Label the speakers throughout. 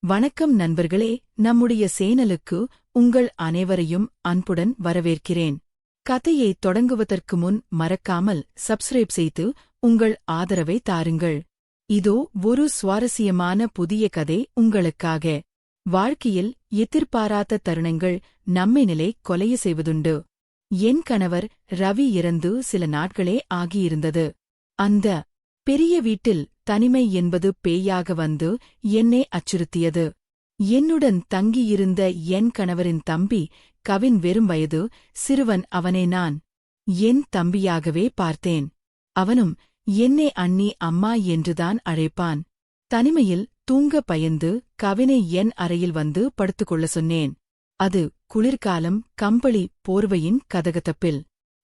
Speaker 1: வணக்கம் நண்பர்களே, நம்முடைய சேனலுக்கு உங்கள் அனைவரையும் அன்புடன் வரவேற்கிறேன். கதையை தொடங்குவதற்கு முன் மறக்காமல் சப்ஸ்கிரைப் செய்து உங்கள் ஆதரவை தாருங்கள். இதோ ஒரு சுவாரஸ்யமான புதிய கதை உங்களுக்காக. வாழ்க்கையில் எதிர்பாராத தருணங்கள் நம்மை கொலைய செய்வதுண்டு. என் கணவர் ரவி இறந்து சில நாட்களே ஆகியிருந்தது. அந்த பெரிய வீட்டில் தனிமை என்பது பேயாக வந்து என்னை அச்சுறுத்தியது. என்னுடன் தங்கியிருந்த என் கணவரின் தம்பி கவின் வெறும் வயது சிறுவன். அவனை நான் என் தம்பியாகவே பார்த்தேன். அவனும் என்னை அண்ணி அம்மா என்றுதான் அழைப்பான். தனிமையில் தூங்க பயந்து கவினை என் அறையில் வந்து படுத்துக்கொள்ள சொன்னேன். அது குளிர்காலம், கம்பளி போர்வையின் கதகதப்பில்.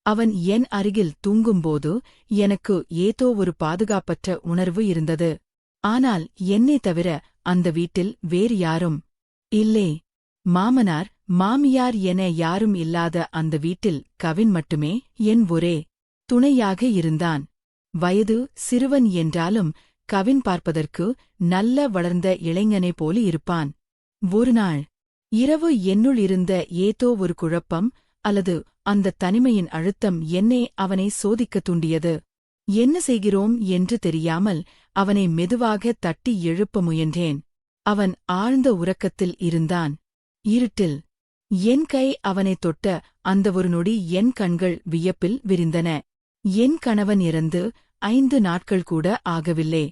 Speaker 1: அவன் என் அருகில் தூங்கும்போது எனக்கு ஏதோ ஒரு பாதுகாப்பற்ற உணர்வு இருந்தது. ஆனால் என்னை தவிர அந்த வீட்டில் வேறு யாரும் இல்லே. மாமனார், மாமியார் என யாரும் இல்லாத அந்த வீட்டில் கவின் மட்டுமே என் ஒரே துணையாக இருந்தான். வயது சிறுவன் என்றாலும் கவின் பார்ப்பதற்கு நல்ல வளர்ந்த இளைஞனை போல இருப்பான். ஒருநாள் இரவு என்னுள் இருந்த ஏதோ ஒரு குழப்பம் அல்லது அந்த தனிமையின் அழுத்தம் என்னை அவனை சோதிக்கத் தூண்டியது. என்ன செய்கிறோம் என்று தெரியாமல் அவனை மெதுவாக தட்டி எழுப்ப முயன்றேன். அவன் ஆழ்ந்த உறக்கத்தில் இருந்தான். இருட்டில் என் கை அவனை தொட்ட அந்த ஒரு நொடி என் கண்கள் வியப்பில் விரிந்தன. என் கணவன் இறந்து 5 நாட்கள் கூட ஆகவில்லை.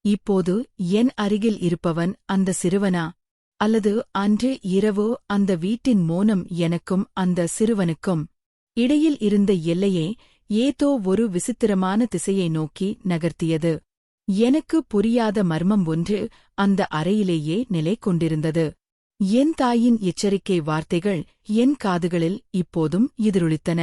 Speaker 1: இப்போது என் அருகில் இருப்பவன் அந்த சிறுவனா? அல்லது அன்று இரவு அந்த வீட்டின் மோனம் எனக்கும் அந்த சிறுவனுக்கும் இடையில் இருந்த எல்லையே ஏதோ ஒரு விசித்திரமான திசையை நோக்கி நகர்த்தியது. எனக்கு புரியாத மர்மம் ஒன்று அந்த அறையிலேயே நிலை கொண்டிருந்தது. என் தாயின் எச்சரிக்கை வார்த்தைகள் என் காதுகளில் இப்போதும் எதிரொலித்தன.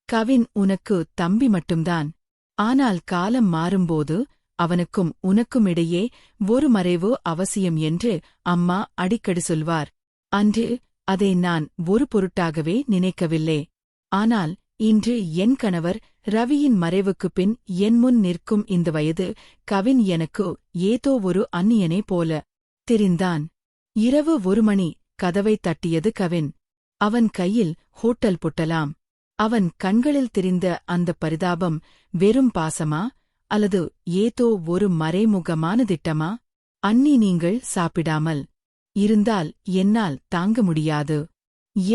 Speaker 1: கவின் உனக்கு தம்பி மட்டும்தான். ஆனால் காலம் மாறும்போது அவனுக்கும் உனக்குமிடையே ஒரு மறைவு அவசியம் என்று அம்மா அடிக்கடி சொல்வார். அன்று அதை நான் ஒரு பொருட்டாகவே நினைக்கவில்லை. ஆனால் இன்று என் கணவர் ரவியின் மறைவுக்குப் பின் என் முன் நிற்கும் இந்த வயது கவின் எனக்கு ஏதோ ஒரு அந்நியனே போல தெரிந்தான். இரவு 1 மணி கதவைத் தட்டியது கவின். அவன் கையில் ஹோட்டல் பொட்டலாம். அவன் கண்களில் தெரிந்த அந்த பரிதாபம் வெறும் பாசமா அல்லது ஏதோ ஒரு மறைமுகமான திட்டமா? அண்ணி, நீங்கள் சாப்பிடாமல் இருந்தால் என்னால் தாங்க முடியாது.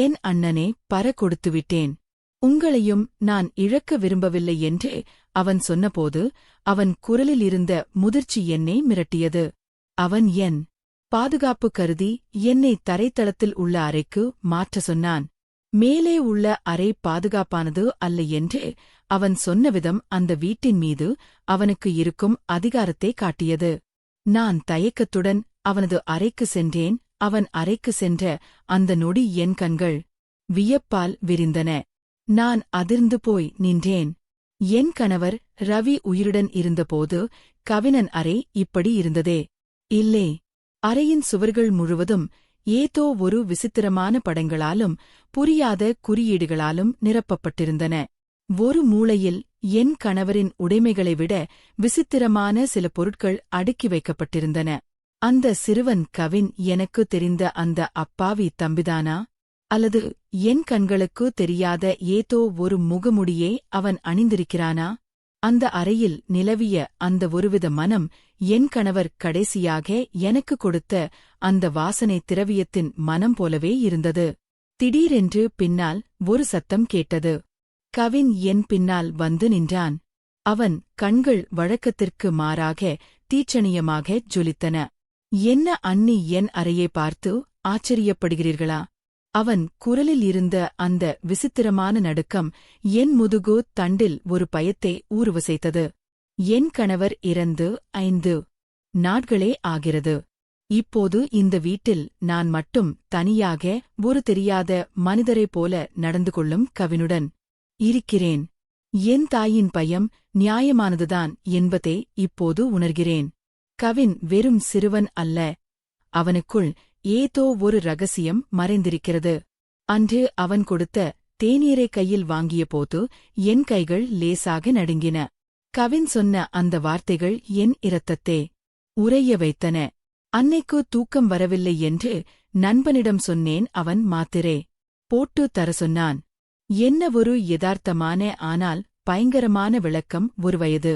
Speaker 1: என் அண்ணனே, பற கொடுத்துவிட்டேன். உங்களையும் நான் இழக்க விரும்பவில்லை என்று அவன் சொன்னபோது அவன் குரலில் இருந்த முதிர்ச்சி என்னை மிரட்டியது. அவன் என் பாதுகாப்பு கருதி என்னை தரைத்தளத்தில் உள்ள அறைக்கு மாற்ற சொன்னான். மேலே உள்ள அறை பாதுகாப்பானது அல்ல என்று அவன் சொன்ன விதம் அந்த வீட்டின் மீது அவனுக்கு இருக்கும் அதிகாரத்தை காட்டியது. நான் தயக்கத்துடன் அவனது அறைக்கு சென்றேன். அவன் அறைக்கு சென்ற அந்த நொடி என் கண்கள் வியப்பால் விரிந்தன. நான் அதிர்ந்து போய் நின்றேன். என் கணவர் ரவி உயிருடன் இருந்தபோது கவினன் அறை இப்படி இருந்ததே இல்லே. அறையின் சுவர்கள் முழுவதும் ஏதோ ஒரு விசித்திரமான படங்களாலும் புரியாத குறியீடுகளாலும் நிரப்பப்பட்டிருந்தன. ஒரு மூலையில் என் கணவரின் உடைமைகளை விட விசித்திரமான சில பொருட்கள் அடுக்கி வைக்கப்பட்டிருந்தன. அந்த சிறுவன் கவின் எனக்கு தெரிந்த அந்த அப்பாவி தம்பிதானா? அல்லது என் கண்களுக்கு தெரியாத ஏதோ ஒரு முகமுடியை அவன் அணிந்திருக்கிறானா? அந்த அறையில் நிலவிய அந்த ஒருவித மனம் என் கணவர் கடைசியாக எனக்கு கொடுத்த அந்த வாசனை திரவியத்தின் மனம் போலவே இருந்தது. திடீரென்று பின்னால் ஒரு சத்தம் கேட்டது. கவின் என் பின்னால் வந்து நின்றான். அவன் கண்கள் வழக்கத்திற்கு மாறாக தீட்சணியமாக ஜொலித்தன. என்ன அண்ணி, என் அறையை பார்த்து ஆச்சரியப்படுகிறீர்களா? அவன் குரலில் இருந்த அந்த விசித்திரமான நடுக்கம் என் முதுகு தண்டில் ஒரு பயத்தை ஊறுவசைத்தது. என் கணவர் இறந்து 5 நாட்களே ஆகிறது. இப்போது இந்த வீட்டில் நான் மட்டும் தனியாக ஒரு தெரியாத மனிதரைப் போல நடந்து கொள்ளும் கவினுடன் இருக்கிறேன். என் தாயின் பயம் நியாயமானதுதான் என்பதை இப்போது உணர்கிறேன். கவின் வெறும் சிறுவன் அல்ல. அவனுக்குள் ஏதோ ஒரு ரகசியம் மறைந்திருக்கிறது. அன்று அவன் கொடுத்த தேநீரை கையில் வாங்கியபோது என் கைகள் லேசாக நடுங்கின. கவின் சொன்ன அந்த வார்த்தைகள் என் இரத்தத்தை உறைய வைத்தன. அன்னைக்கு தூக்கம் வரவில்லை என்று நண்பனிடம் சொன்னேன். அவன் மாத்திரே போட்டு தர சொன்னான். என்ன ஒரு யதார்த்தமான ஆனால் பயங்கரமான விளக்கம். ஒரு வயது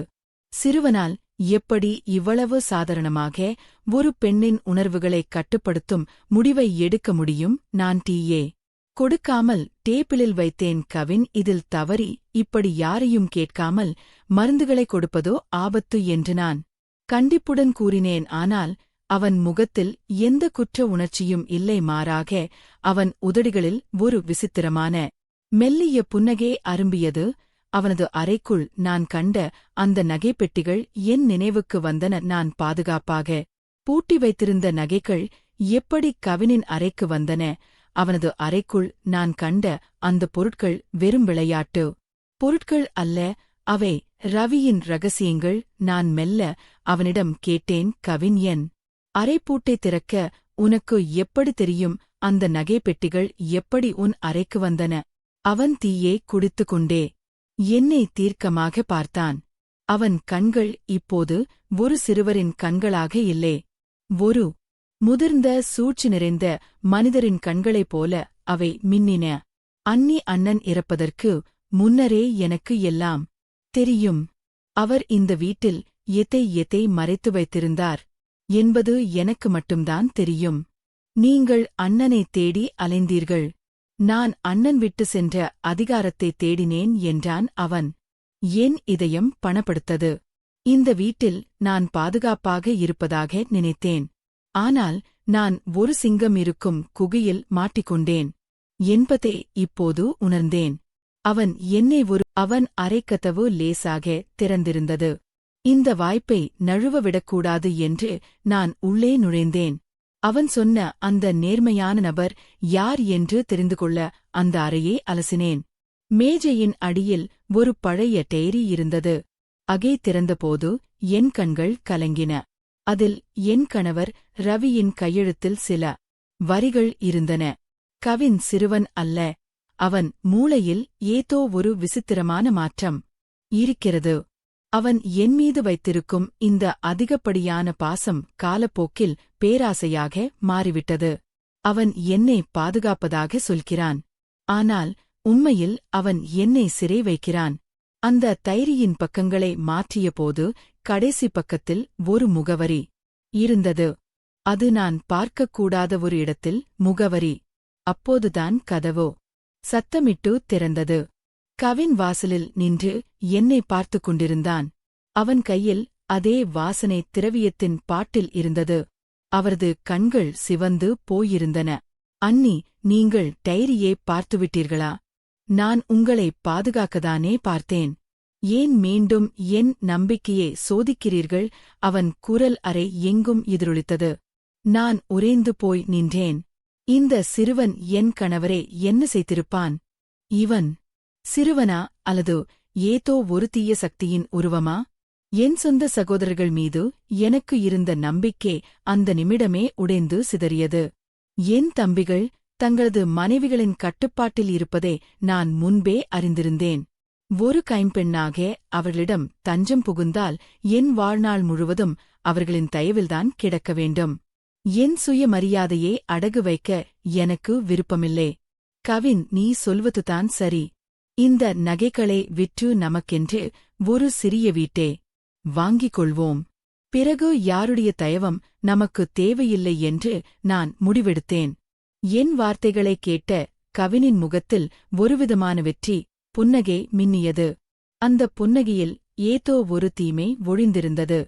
Speaker 1: சிறுவனால் எப்படி இவ்வளவு சாதாரணமாக ஒரு பெண்ணின் உணர்வுகளைக் கட்டுப்படுத்தும் முடிவை எடுக்க முடியும்? நான் டீயே கொடுக்காமல் டேபிளில் வைத்தேன். கவின் இதில் தவறி இப்படி யாரையும் கேட்காமல் மருந்துகளைக் கொடுப்பதோ ஆபத்து என்று நான் கண்டிப்புடன் கூறினேன். ஆனால் அவன் முகத்தில் எந்த குற்ற உணர்ச்சியும் இல்லை. மாறாக அவன் உதடுகளில் ஒரு விசித்திரமான மெல்லிய புன்னகை அரும்பியது. அவனது அறைக்குள் நான் கண்ட அந்த நகைப்பெட்டிகள் என் நினைவுக்கு வந்தன. நான் பாதுகாப்பாக பூட்டி வைத்திருந்த நகைகள் எப்படி கவினின் அறைக்கு வந்தன? அவனது அறைக்குள் நான் கண்ட அந்த பொருட்கள் வெறும் விளையாட்டு பொருட்கள் அல்ல, அவை ரவியின் ரகசியங்கள். நான் மெல்ல அவனிடம் கேட்டேன், கவின், என் அறைப்பூட்டை திறக்க உனக்கு எப்படி தெரியும்? அந்த நகைப்பெட்டிகள் எப்படி உன் அறைக்கு வந்தன? அவன் தீயை குடித்துக் கொண்டே என்னை தீர்க்கமாக பார்த்தான். அவன் கண்கள் இப்போது ஒரு சிறுவரின் கண்களாக இல்லை, ஒரு முதிர்ந்த சூழ்ச்சி நிறைந்த மனிதரின் கண்களைப் போல அவை மின்னின. அண்ணி அண்ணன் இறப்பதற்கு முன்னரே எனக்கு எல்லாம் தெரியும். அவர் இந்த வீட்டில் எதை மறைத்து வைத்திருந்தார் என்பது எனக்கு மட்டும்தான் தெரியும். நீங்கள் அண்ணனைத் தேடி அலைந்தீர்கள், நான் அண்ணன் விட்டு சென்ற அதிகாரத்தைத் தேடினேன் என்றான் அவன். என் இதயம் பணப்படுத்தது. இந்த வீட்டில் நான் பாதுகாப்பாக இருப்பதாக நினைத்தேன். ஆனால் நான் ஒரு சிங்கம் இருக்கும் குகையில் மாட்டிக்கொண்டேன் என்பதை இப்போது உணர்ந்தேன். அவன் என்னை அவன் அறைக்கதவு லேசாக திறந்திருந்தது. இந்த வாய்ப்பை நழுவ விடக்கூடாது என்று நான் உள்ளே நுழைந்தேன். அவன் சொன்ன அந்த நேர்மையான நபர் யார் என்று தெரிந்து கொள்ள அந்த அறையை அலசினேன். மேஜையின் அடியில் ஒரு பழைய டைரி இருந்தது. அகை திறந்தபோது என் கண்கள் கலங்கின. அதில் என் கணவர் ரவியின் கையெழுத்தில் சில வரிகள் இருந்தன. கவின் சிறுவன் அல்ல, அவன் மூளையில் ஏதோ ஒரு விசித்திரமான மாற்றம் இருக்கிறது. அவன் என்மீது வைத்திருக்கும் இந்த அதிகப்படியான பாசம் காலப்போக்கில் பேராசையாக மாறிவிட்டது. அவன் என்னை பாதுகாப்பதாக சொல்கிறான், ஆனால் உண்மையில் அவன் என்னை சிறை வைக்கிறான். அந்த டைரியின் பக்கங்களை மாற்றியபோது கடைசி பக்கத்தில் ஒரு முகவரி இருந்தது. அது நான் பார்க்கக்கூடாத ஒரு இடத்தில் முகவரி. அப்போதுதான் கதவோ சத்தமிட்டு திறந்தது. கவின் வாசலில் நின்று என்னை பார்த்துக் கொண்டிருந்தான். அவன் கையில் அதே வாசனை திரவியத்தின் பாட்டில் இருந்தது. அவரது கண்கள் சிவந்து போயிருந்தன. அண்ணி, நீங்கள் டைரியை பார்த்துவிட்டீர்களா? நான் உங்களை பாதுகாக்கத்தானே பார்த்தேன். ஏன் மீண்டும் என் நம்பிக்கையை சோதிக்கிறீர்கள்? அவன் குரல் அறை எங்கும் எதிரொலித்தது. நான் உறைந்து போய் நின்றேன். இந்த சிறுவன் என் கணவரை என்ன செய்திருப்பான்? இவன் சிறுவனா அல்லது ஏதோ ஒரு தீய சக்தியின் உருவமா? என் சொந்த சகோதரர்கள் மீது எனக்கு இருந்த நம்பிக்கை அந்த நிமிடமே உடைந்து சிதறியது. என் தம்பிகள் தங்களது மனைவிகளின் கட்டுப்பாட்டில் இருப்பதை நான் முன்பே அறிந்திருந்தேன். ஒரு கைம்பெண்ணாக அவர்களிடம் தஞ்சம் புகுந்தால் என் வாழ்நாள் முழுவதும் அவர்களின் தயவில்தான் கிடக்க வேண்டும். என் சுயமரியாதையை அடகு வைக்க எனக்கு விருப்பமில்லை. கவின், நீ சொல்வதுதான் சரி. இந்த நகைகளை விற்று நமக்கென்று ஒரு சிறிய வீட்டே வாங்கிக் கொள்வோம். பிறகு யாருடைய தயவும் நமக்கு தேவையில்லை என்று நான் முடிவெடுத்தேன். என் வார்த்தைகளை கேட்ட கவினின் முகத்தில் ஒருவிதமான வெற்றி புன்னகை மின்னியது. அந்த புன்னகையில் ஏதோ ஒரு தீமை ஒழிந்திருந்தது.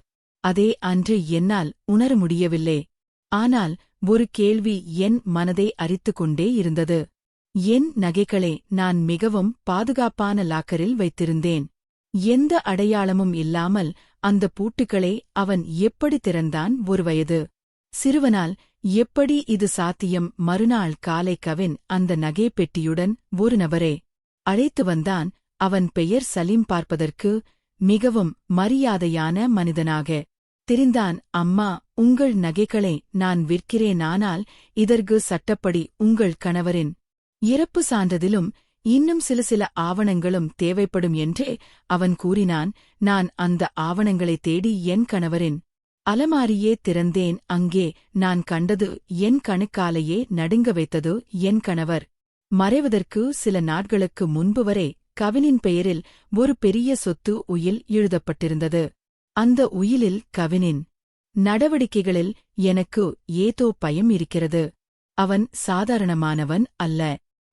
Speaker 1: அதே அன்று என்னால் உணர முடியவில்லை. ஆனால் ஒரு கேள்வி என் மனதை அரித்துக் கொண்டே இருந்தது. என் நகைகளை நான் மிகவும் பாதுகாப்பான லாக்கரில் வைத்திருந்தேன். எந்த அடையாளமும் இல்லாமல் அந்த பூட்டுக்களை அவன் எப்படி திறந்தான்? ஒரு வயது சிறுவனால் எப்படி இது சாத்தியம்? மறுநாள் காலை கவின் அந்த நகைப்பெட்டியுடன் ஒரு நபரை அழைத்து வந்தான். அவன் பெயர் சலீம். பார்ப்பதற்கு மிகவும் மரியாதையான மனிதனாக தெரிந்தான். அம்மா, உங்கள் நகைகளை நான் விற்கிறேன். ஆனால் இதற்கு சட்டப்படி உங்கள் கணவரின் இறப்பு சான்றிதழும் இன்னும் சில ஆவணங்களும் தேவைப்படும் என்றே அவன் கூறினான். நான் அந்த ஆவணங்களை தேடி என் கணவரின் அலமாரியே திறந்தேன். அங்கே நான் கண்டது என் கணுக்காலையே நடுங்க வைத்தது என் கணவர். மறைவதற்கு சில நாட்களுக்கு முன்பு வரை கவினின் பெயரில் ஒரு பெரிய சொத்து உயில் எழுதப்பட்டிருந்தது. அந்த உயிலில் கவினின் நடவடிக்கைகளில் எனக்கு ஏதோ பயம் இருக்கிறது. அவன் சாதாரணமானவன் அல்ல.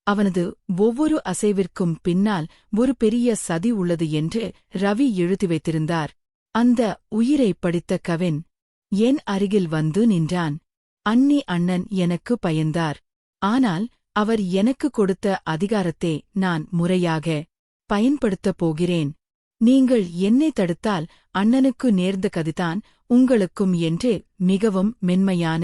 Speaker 1: அவனது ஒவ்வொரு அசைவிற்கும் பின்னால் ஒரு பெரிய சதி உள்ளது என்று ரவி எழுதி வைத்திருந்தார். அந்த உயிரைப் படித்த கவின் என் அருகில் வந்து நின்றான். அண்ணி அண்ணன் எனக்கு பயந்தார். ஆனால் அவர் எனக்கு கொடுத்த அதிகாரத்தை நான் முறையாக பயன்படுத்தப் போகிறேன். நீங்கள் என்னை தடுத்தால் அண்ணனுக்கு நேர்ந்த கதிதான் உங்களுக்கும் என்று மிகவும் மென்மையான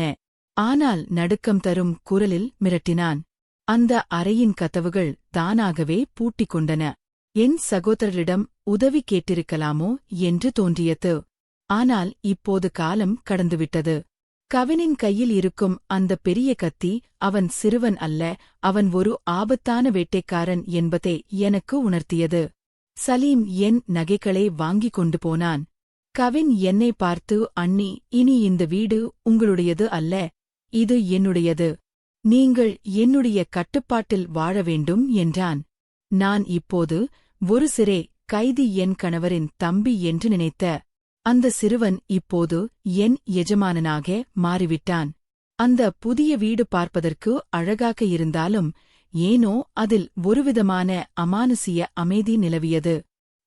Speaker 1: ஆனால் நடுக்கம் தரும் குரலில் மிரட்டினான். அந்த அறையின் கதவுகள் தானாகவே பூட்டிக் கொண்டன. என் சகோதரரிடம் உதவி கேட்டிருக்கலாமோ என்று தோன்றியது. ஆனால் இப்போது காலம் கடந்துவிட்டது. கவினின் கையில் இருக்கும் அந்த பெரிய கத்தி அவன் சிறுவன் அல்ல, அவன் ஒரு ஆபத்தான வேட்டைக்காரன் என்பதை எனக்கு உணர்த்தியது. சலீம் என் நகைகளை வாங்கிக் கொண்டு போனான். கவின் என்னை பார்த்து, அண்ணி, இனி இந்த வீடு உங்களுடையது அல்ல, இது என்னுடையது. நீங்கள் என்னுடைய கட்டுப்பாட்டில் வாழ வேண்டும் என்றான். நான் இப்போது ஒரு சிறை கைதி. என் கணவரின் தம்பி என்று நினைத்த அந்த சிறுவன் இப்போது என் எஜமானனாக மாறிவிட்டான். அந்த புதிய வீடு பார்ப்பதற்கு அழகாக இருந்தாலும் ஏனோ அதில் ஒருவிதமான அமானுசிய அமைதி நிலவியது.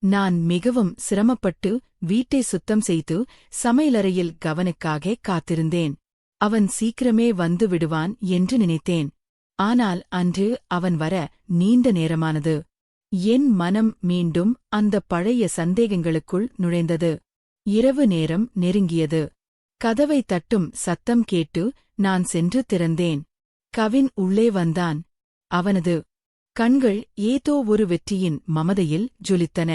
Speaker 1: நான் மிகவும் சிரமப்பட்டு வீட்டை சுத்தம் செய்து சமையலறையில் கவனுக்காக காத்திருந்தேன். அவன் சீக்கிரமே வந்து விடுவான் என்று நினைத்தேன். ஆனால் அன்று அவன் வர நீண்ட நேரமானது. என் மனம் மீண்டும் அந்த பழைய சந்தேகங்களுக்குள் நுழைந்தது. இரவு நேரம் நெருங்கியது. கதவை தட்டும் சத்தம் கேட்டு நான் சென்று திறந்தேன். கவின் உள்ளே வந்தான். அவனது கண்கள் ஏதோ ஒரு வெற்றியின் மமதையில் ஜொலித்தன.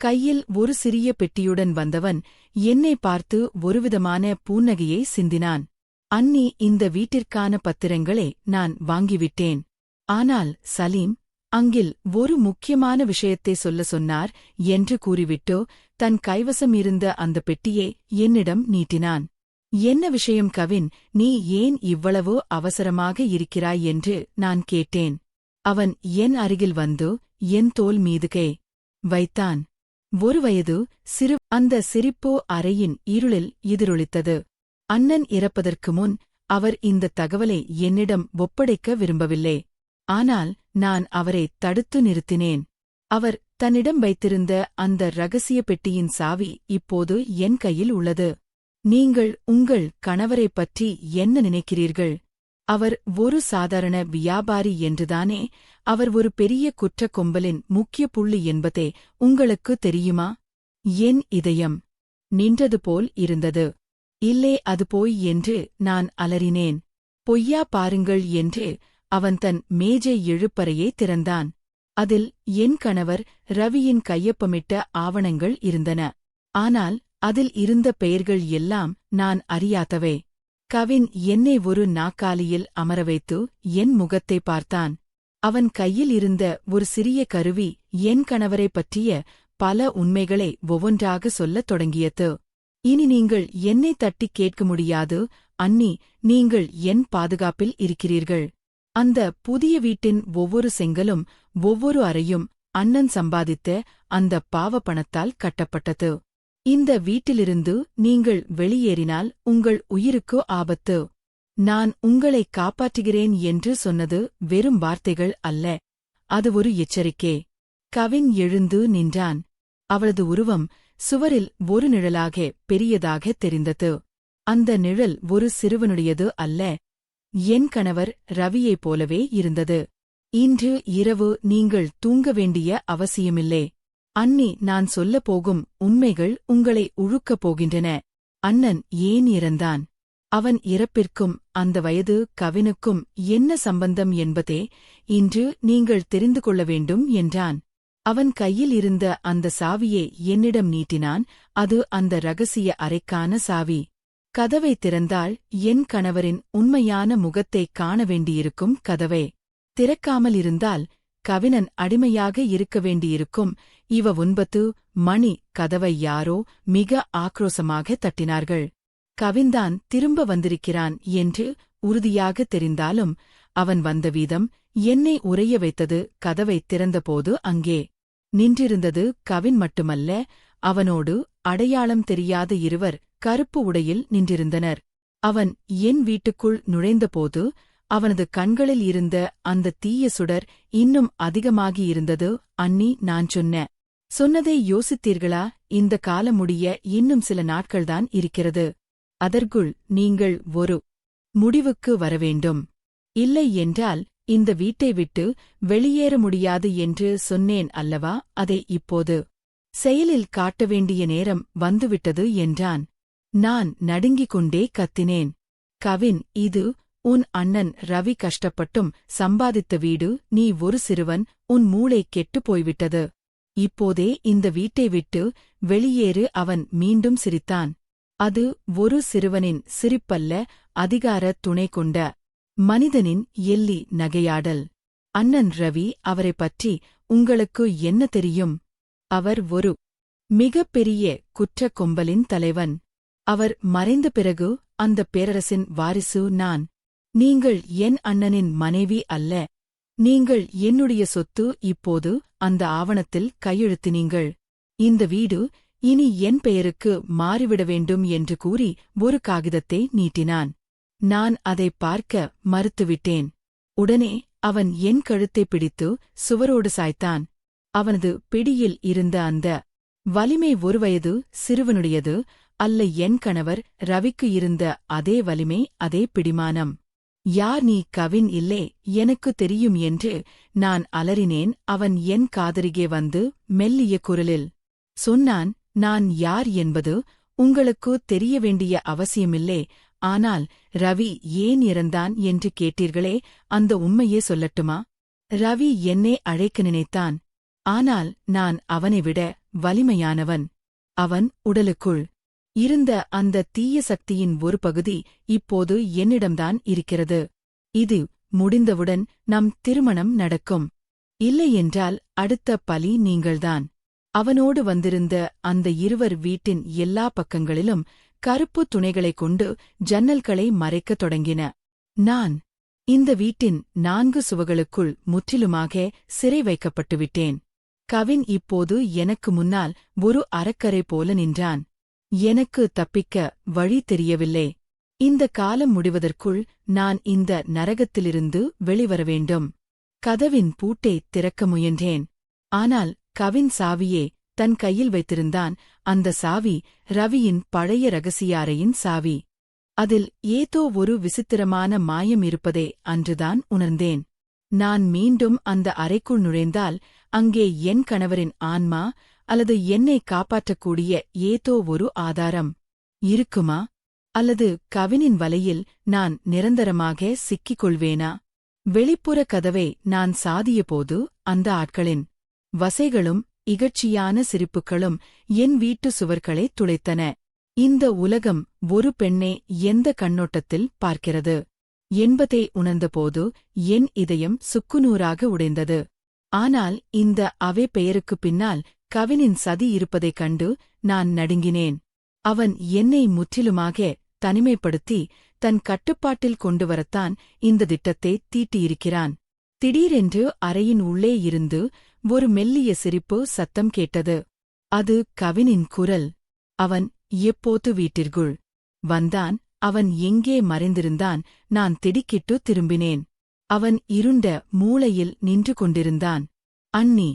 Speaker 1: கையில் ஒரு சிறிய பெட்டியுடன் வந்தவன் என்னை பார்த்து ஒருவிதமான புன்னகையை சிந்தினான். அண்ணி, இந்த வீட்டிற்கான பத்திரங்களை நான் வாங்கிவிட்டேன். ஆனால் சலீம் அங்கில் ஒரு முக்கியமான விஷயத்தை சொல்ல சொன்னார் என்று கூறிவிட்டு தன் கைவசம் இருந்த அந்த பெட்டியை என்னிடம் நீட்டினான். என்ன விஷயம் கவின், நீ ஏன் இவ்வளவு அவசரமாக இருக்கிறாய் என்று நான் கேட்டேன். அவன் என் அருகில் வந்து என் தோள் மீது கை வைத்தான். ஒரு வயது சிறு அந்த சிரிப்போ அறையின் இருளில் எதிரொலித்தது. அண்ணன் இறப்பதற்கு முன் அவர் இந்த தகவலை என்னிடம் ஒப்படைக்க விரும்பவில்லை. ஆனால் நான் அவரை தடுத்து நிறுத்தினேன். அவர் தன்னிடம் வைத்திருந்த அந்த ரகசிய பெட்டியின் சாவி இப்போது என் கையில் உள்ளது. நீங்கள் உங்கள் கணவரைப் பற்றி என்ன நினைக்கிறீர்கள்? அவர் ஒரு சாதாரண வியாபாரி என்றுதானே? அவர் ஒரு பெரிய குற்றக் கும்பலின் முக்கிய புள்ளி என்பதே உங்களுக்கு தெரியுமா? என் இதயம் நின்றது போல் இருந்தது. இல்லே, அது போய் என்று நான் அலறினேன். பொய்யா, பாருங்கள் என்று அவன் தன் மேஜை இழுப்பறையை திறந்தான். அதில் என் கணவர் ரவியின் கையொப்பமிட்ட ஆவணங்கள் இருந்தன. ஆனால் அதில் இருந்த பெயர்கள் எல்லாம் நான் அறியாதவை. கவின் என்னை ஒரு நாற்காலியில் அமர வைத்து என் முகத்தை பார்த்தான். அவன் கையில் இருந்த ஒரு சிறிய கருவி என் கணவரைப் பற்றிய பல உண்மைகளை ஒவ்வொன்றாக சொல்லத் தொடங்கியது. இனி நீங்கள் என்னை தட்டிக் கேட்க முடியாது அண்ணி, நீங்கள் என் பாதுகாப்பில் இருக்கிறீர்கள். அந்த புதிய வீட்டின் ஒவ்வொரு செங்கலும் ஒவ்வொரு அறையும் அண்ணன் சம்பாதித்த அந்த பாவ பணத்தால் கட்டப்பட்டது. இந்த வீட்டிலிருந்து நீங்கள் வெளியேறினால் உங்கள் உயிருக்கு ஆபத்து. நான் உங்களை காப்பாற்றுகிறேன் என்று சொன்னது வெறும் வார்த்தைகள் அல்ல, அது ஒரு எச்சரிக்கை. கவின் எழுந்து நின்றான். அவளது உருவம் சுவரில் ஒரு நிழலாக பெரியதாக தெரிந்தது. அந்த நிழல் ஒரு சிறுவனுடையது அல்ல, என் கணவர் ரவியைப் போலவே இருந்தது. இன்று இரவு நீங்கள் தூங்க வேண்டிய அவசியமில்லை. அண்ணி, நான் சொல்லப் போகும் உண்மைகள் உங்களை உழுக்கப் போகின்றன. அண்ணன் ஏன் இறந்தான்? அவன் இறப்பிற்கும் அந்த வயது கவினுக்கும் என்ன சம்பந்தம் என்பதே இன்று நீங்கள் தெரிந்து கொள்ள வேண்டும் என்றான். அவன் கையில் இருந்த அந்த சாவியை என்னிடம் நீட்டினான். அது அந்த ரகசிய அறைக்கான சாவி. கதவை திறந்தால் என் கணவரின் உண்மையான முகத்தைக் காண வேண்டியிருக்கும். கதவை திறக்காமல் இருந்தால் கவினன் அடிமையாக இருக்க வேண்டியிருக்கும். இவ 9 மணி. கதவை யாரோ மிக ஆக்ரோசமாக தட்டினார்கள். கவின்தான் திரும்ப வந்திருக்கிறான் என்று உறுதியாக தெரிந்தாலும் அவன் வந்த வீதம் என்னை உறைய வைத்தது. கதவைத் திறந்தபோது அங்கே நின்றிருந்தது கவின் மட்டுமல்ல, அவனோடு அடையாளம் தெரியாத இருவர் கருப்பு உடையில் நின்றிருந்தனர். அவன் என் வீட்டுக்குள் நுழைந்தபோது அவனது கண்களில் இருந்த அந்த தீய சுடர் இன்னும் அதிகமாகியிருந்தது. அண்ணி, நான் சொன்னதை யோசித்தீர்களா? இந்த காலம் முடிய இன்னும் சில நாட்கள்தான் இருக்கிறது. அதற்குள் நீங்கள் ஒரு முடிவுக்கு வரவேண்டும். இல்லை என்றால் இந்த வீட்டை விட்டு வெளியேற முடியாது என்று சொன்னேன் அல்லவா? அதை இப்போது செயலில் காட்ட வேண்டிய நேரம் வந்துவிட்டது என்றான். நான் நடுங்கிக் கொண்டே கத்தினேன். கவின், இது உன் அண்ணன் ரவி கஷ்டப்பட்டும் சம்பாதித்த வீடு. நீ ஒரு சிறுவன். உன் மூளை கெட்டுப் போய்விட்டது. இப்போதே இந்த வீட்டை விட்டு வெளியேறு. அவன் மீண்டும் சிரித்தான். அது ஒரு சிறுவனின் சிரிப்பல்ல, அதிகார துணை கொண்ட மனிதனின் எள்ளி நகையாடல். அண்ணன் ரவி, அவரைப் பற்றி உங்களுக்கு என்ன தெரியும்? அவர் ஒரு மிகப்பெரிய குற்றக் கும்பலின் தலைவன். அவர் மறைந்த பிறகு அந்த பேரரசின் வாரிசு நான். நீங்கள் என் அண்ணனின் மனைவி அல்ல. நீங்கள் என்னுடைய சொத்து. இப்போது அந்த ஆவணத்தில் கையெழுத்தினீங்கள். இந்த வீடு இனி என் பெயருக்கு மாறிவிட வேண்டும் என்று கூறி ஒரு காகிதத்தை நீட்டினான். நான் அதை பார்க்க மறுத்துவிட்டேன். உடனே அவன் என் கழுத்தை பிடித்து சுவரோடு சாய்த்தான். அவனது பிடியில் இருந்த அந்த வலிமை ஒரு வயது சிறுவனுடையது அல்ல. என் கணவர் ரவிக்கு இருந்த அதே வலிமை, அதே பிடிமானம். யார் நீ? கவின், இல்லை, எனக்கு தெரியும் என்று நான் அலறினேன். அவன் என் காதருகே வந்து மெல்லிய குரலில் சொன்னான், நான் யார் என்பது உங்களுக்கு தெரிய வேண்டிய அவசியமில்லை. ஆனால் ரவி ஏன் இறந்தான் என்று கேட்டீர்களே, அந்த உண்மையே சொல்லட்டுமா? ரவி என்னை அழைக்க நினைத்தான். ஆனால் நான் அவனை விட வலிமையானவன். அவன் உடலுக்குள் இருந்த அந்த தீய சக்தியின் ஒரு பகுதி இப்போது என்னிடம்தான் இருக்கிறது. இது முடிந்தவுடன் நம் திருமணம் நடக்கும். இல்லையென்றால் அடுத்த பலி நீங்கள்தான். அவனோடு வந்திருந்த அந்த இருவர் வீட்டின் எல்லா பக்கங்களிலும் கருப்பு துணைகளைக் கொண்டு ஜன்னல்களை மறைக்கத் தொடங்கின. நான் இந்த வீட்டின் 4 சுவர்களுக்குள் முற்றிலுமாக சிறை வைக்கப்பட்டுவிட்டேன். கவின் இப்போது எனக்கு முன்னால் ஒரு அரக்கரை போல நின்றான். எனக்கு தப்பிக்க வழி தெரியவில்லை. இந்த காலம் முடிவதற்குள் நான் இந்த நரகத்திலிருந்து வெளிவர வேண்டும். கதவின் பூட்டைத் திறக்க முயன்றேன். ஆனால் கவின் சாவியே தன் கையில் வைத்திருந்தான். அந்த சாவி ரவியின் பழைய ரகசிய அறையின் சாவி. அதில் ஏதோ ஒரு விசித்திரமான மாயம் இருப்பதை அன்றுதான் உணர்ந்தேன். நான் மீண்டும் அந்த அறைக்குள் நுழைந்தால் அங்கே என் கணவரின் ஆன்மா அல்லது என்னை காப்பாற்றக்கூடிய ஏதோ ஒரு ஆதாரம் இருக்குமா? அல்லது கவினின் வலையில் நான் நிரந்தரமாக சிக்கிக் கொள்வேனா? வெளிப்புற கதவை நான் சாதியபோது அந்த ஆட்களின் வசைகளும் இகழ்ச்சியான சிரிப்புகளும் என் வீட்டு சுவர்களைத் துளைத்தன. இந்த உலகம் ஒரு பெண்ணை எந்த கண்ணோட்டத்தில் பார்க்கிறது என்பதை உணர்ந்தபோது என் இதயம் சுக்குநூறாக உடைந்தது. ஆனால் இந்த அவே பெயருக்குப் பின்னால் கவினின் சதி இருப்பதைக் கண்டு நான் நடுங்கினேன். அவன் என்னை முற்றிலுமாக தனிமைப்படுத்தி தன் கட்டுப்பாட்டில் கொண்டு வரத்தான் இந்த திட்டத்தை தீட்டியிருக்கிறான். திடீரென்று அறையின் உள்ளே இருந்து ஒரு மெல்லிய சிரிப்பு சத்தம் கேட்டது. அது கவினின் குரல். அவன் எப்போது வீட்டிற்குள் வந்தான்? அவன் எங்கே மறைந்திருந்தான்? நான் திடுக்கிட்டு திரும்பினேன். அவன் இருண்ட மூலையில் நின்று கொண்டிருந்தான். அண்ணி,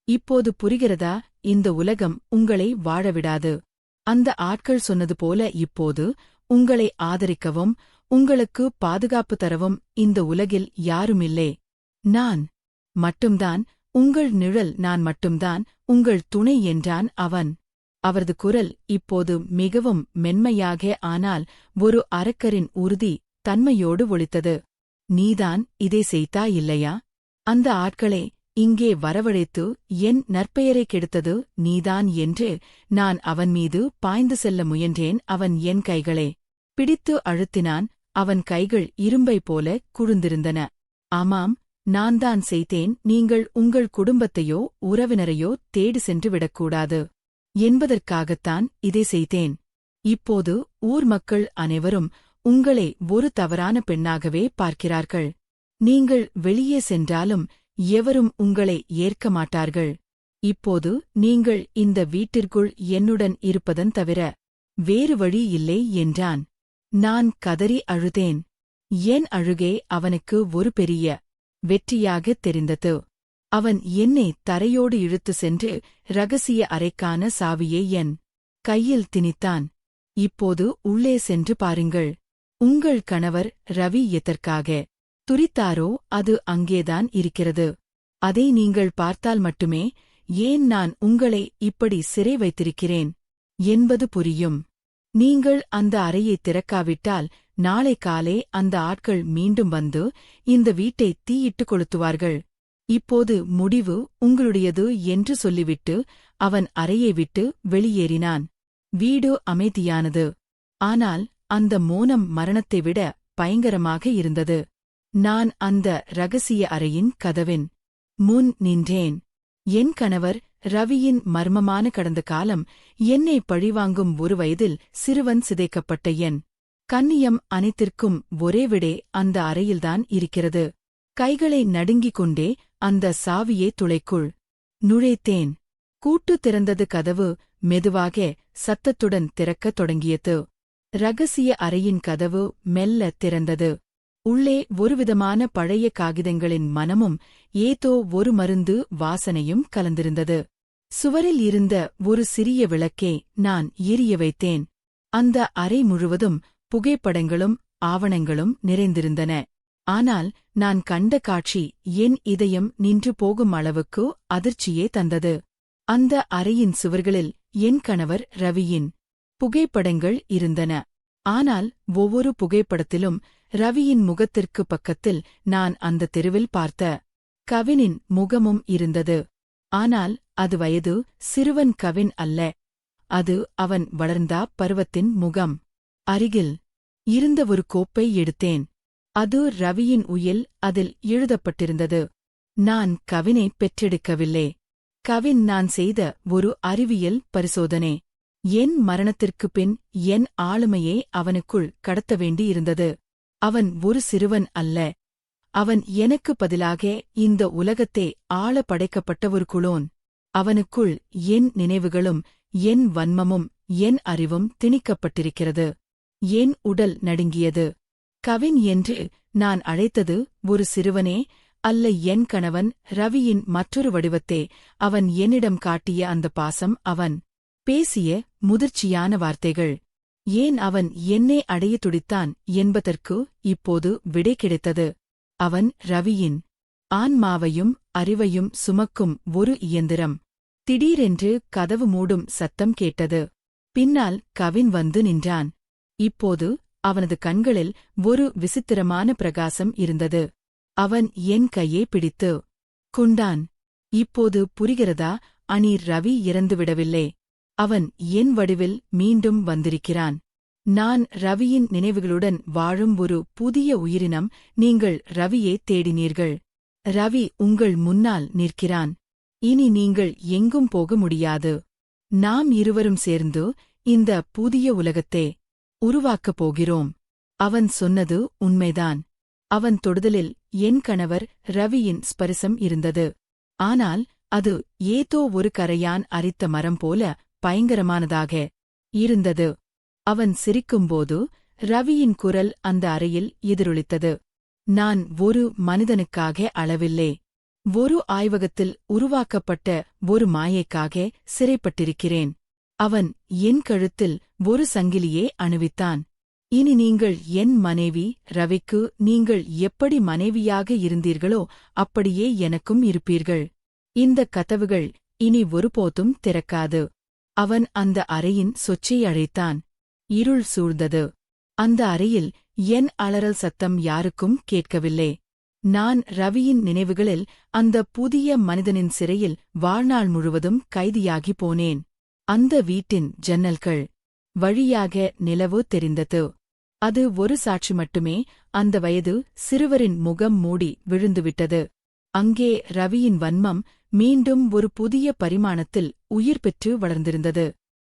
Speaker 1: இப்போது புரிகிறதா? இந்த உலகம் உங்களை வாழவிடாது. அந்த ஆட்கள் சொன்னது போல இப்போது உங்களை ஆதரிக்கவும் உங்களுக்கு பாதுகாப்பு தரவும் இந்த உலகில் யாருமில்லை. நான் மட்டும்தான் உங்கள் நிழல். நான் மட்டும்தான் உங்கள் துணை என்றான் அவன். அவரது குரல் இப்போது மிகவும் மென்மையாக, ஆனால் ஒரு அரக்கரின் உறுதி தன்மையோடு ஒலித்தது. நீதான் இதை செய்தாயில்லையா? அந்த ஆட்களை இங்கே வரவழைத்து என் நற்பெயரைக் கெடுத்தது நீதான் என்று நான் அவன் மீது பாய்ந்து செல்ல முயன்றேன். அவன் என் கைகளை பிடித்து அழுத்தினான். அவன் கைகள் இரும்பை போல குழுந்திருந்தன. ஆமாம், நான்தான் செய்தேன். நீங்கள் உங்கள் குடும்பத்தையோ உறவினரையோ தேடி சென்று விடக்கூடாது என்பதற்காகத்தான் இதை செய்தேன். இப்போது ஊர் மக்கள் அனைவரும் உங்களை ஒரு தவறான பெண்ணாகவே பார்க்கிறார்கள். நீங்கள் வெளியே சென்றாலும் எவரும் உங்களை ஏற்க மாட்டார்கள். இப்போது நீங்கள் இந்த வீட்டிற்குள் என்னுடன் இருப்பதன் தவிர வேறு வழி இல்லை என்றான். நான் கதறி அழுதேன். என் அழுகை அவனுக்கு ஒரு பெரிய வெற்றியாகத் தெரிந்தது. அவன் என்னை தரையோடு இழுத்து சென்று ரகசிய அறைக்கான சாவியை என் கையில் திணித்தான். இப்போது உள்ளே சென்று பாருங்கள். உங்கள் கணவர் ரவி எதற்காக துரித்தாரோ அது அங்கேதான் இருக்கிறது. அதை நீங்கள் பார்த்தால் மட்டுமே ஏன் நான் உங்களை இப்படி சிறை வைத்திருக்கிறேன் என்பது புரியும். நீங்கள் அந்த அறையை திறக்காவிட்டால் நாளை காலை அந்த ஆட்கள் மீண்டும் வந்து இந்த வீட்டை தீயிட்டுக் கொளுத்துவார்கள். இப்போது முடிவு உங்களுடையது என்று சொல்லிவிட்டு அவன் அறையை விட்டு வெளியேறினான். வீடு அமைதியானது. ஆனால் அந்த மோனம் மரணத்தை விட பயங்கரமாக இருந்தது. நான் அந்த ரகசிய அறையின் கதவின் முன் நின்றேன். என் கணவர் ரவியின் மர்மமான கடந்த காலம், என்னை பழிவாங்கும் ஒரு வயதில் சிறுவன் சிதைக்கப்பட்ட என் கன்னியம் அனைத்திற்கும் ஒரே விடே அந்த அறையில்தான் இருக்கிறது. கைகளை நடுங்கிக் கொண்டே அந்த சாவியை துளைக்குள் நுழைத்தேன். கூட்டு திறந்தது. கதவு மெதுவாக சத்தத்துடன் திறக்கத் தொடங்கியது. ரகசிய அறையின் கதவு மெல்ல திறந்தது. உள்ளே ஒருவிதமான பழைய காகிதங்களின் மனமும் ஏதோ ஒரு மருந்து வாசனையும் கலந்திருந்தது. சுவரில் இருந்த ஒரு சிறிய விளக்கை நான் எரிய வைத்தேன். அந்த அறை முழுவதும் புகைப்படங்களும் ஆவணங்களும் நிறைந்திருந்தன. ஆனால் நான் கண்ட காட்சி என் இதயம் நின்று போகும் அளவுக்கு அதிர்ச்சியே தந்தது. அந்த அறையின் சுவர்களில் என் கணவர் ரவியின் புகைப்படங்கள் இருந்தன. ஆனால் ஒவ்வொரு புகைப்படத்திலும் ரவியின் முகத்திற்கு பக்கத்தில் நான் அந்த தெருவில் பார்த்த கவினின் முகமும் இருந்தது. ஆனால் அது வயது சிறுவன் கவின் அல்ல. அது அவன் வளர்ந்தா பருவத்தின் முகம். அருகில் இருந்த ஒரு கோப்பை எடுத்தேன். அது ரவியின் உயில். அதில் எழுதப்பட்டிருந்தது, நான் கவினை பெற்றெடுக்கவில்லை. கவின் நான் செய்த ஒரு அறிவியல் பரிசோதனை. என் மரணத்திற்குப் பின் என் ஆளுமையை அவனுக்குள் கடத்த வேண்டியிருந்தது. அவன் ஒரு சிறுவன் அல்ல. அவன் எனக்கு பதிலாக இந்த உலகத்தை ஆள படைக்கப்பட்ட ஒரு குளோன். அவனுக்குள் என் நினைவுகளும் என் வன்மமும் என் அறிவும் திணிக்கப்பட்டிருக்கிறது. என் உடல் நடுங்கியது. கவின் என்று நான் அழைத்தது ஒரு சிறுவனே அல்ல, என் கணவன் ரவியின் மற்றொரு வடிவத்தே. அவன் என்னிடம் காட்டிய அந்த பாசம், அவன் பேசிய முதிர்ச்சியான வார்த்தைகள், ஏன் அவன் என்னை அடைய துடித்தான் என்பதற்கு இப்போது விடை கிடைத்தது. அவன் ரவியின் ஆன்மாவையும் அறிவையும் சுமக்கும் ஒரு இயந்திரம். திடீரென்று கதவு மூடும் சத்தம் கேட்டது. பின்னால் கவின் வந்து நின்றான். இப்போது அவனது கண்களில் ஒரு விசித்திரமான பிரகாசம் இருந்தது. அவன் என் கையை பிடித்து கொண்டான். இப்போது புரிகிறதா, அனீர் ரவி இறந்துவிடவில்லை. அவன் என் வடிவில் மீண்டும் வந்திருக்கிறான். நான் ரவியின் நினைவுகளுடன் வாழும் ஒரு புதிய உயிரினம். நீங்கள் ரவியை தேடினீர்கள். ரவி உங்கள் முன்னால் நிற்கிறான். இனி நீங்கள் எங்கும் போக முடியாது. நாம் இருவரும் சேர்ந்து இந்த புதிய உலகத்தை உருவாக்கப் போகிறோம். அவன் சொன்னது உண்மைதான். அவன் தொடுதலில் என் கணவர் ரவியின் ஸ்பரிசம் இருந்தது. ஆனால் அது ஏதோ ஒரு கரையான் அரித்த மரம் போல பயங்கரமானதாக இருந்தது. அவன் சிரிக்கும்போது ரவியின் குரல் அந்த அறையில் எதிரொலித்தது. நான் ஒரு மனிதனுக்காக அளவில்லை. ஒரு ஆய்வகத்தில் உருவாக்கப்பட்ட ஒரு மாயைக்காக சிறைப்பட்டிருக்கிறேன். அவன் என் கழுத்தில் ஒரு சங்கிலியே அணிவித்தான். இனி நீங்கள் என் மனைவி. ரவிக்கு நீங்கள் எப்படி மனைவியாக இருந்தீர்களோ அப்படியே எனக்கும் இருப்பீர்கள். இந்த கதவுகள் இனி ஒருபோதும் திறக்காது. அவன் அந்த அறையின் சொச்சை அழைத்தான். இருள் சூழ்ந்தது. அந்த அறையில் என் அலறல் சத்தம் யாருக்கும் கேட்கவில்லை. நான் ரவியின் நினைவுகளில் அந்த புதிய மனிதனின் சிறையில் வாழ்நாள் முழுவதும் கைதியாகி போனேன். அந்த வீட்டின் ஜன்னல்கள் வழியாக நிலவு தெரிந்தது. அது ஒரு சாட்சி மட்டுமே. அந்த வயது சிறுவரின் முகம் மூடி விழுந்துவிட்டது. அங்கே ரவியின் வன்மம் மீண்டும் ஒரு புதிய பரிமாணத்தில் உயிர் பெற்று வளர்ந்திருந்தது.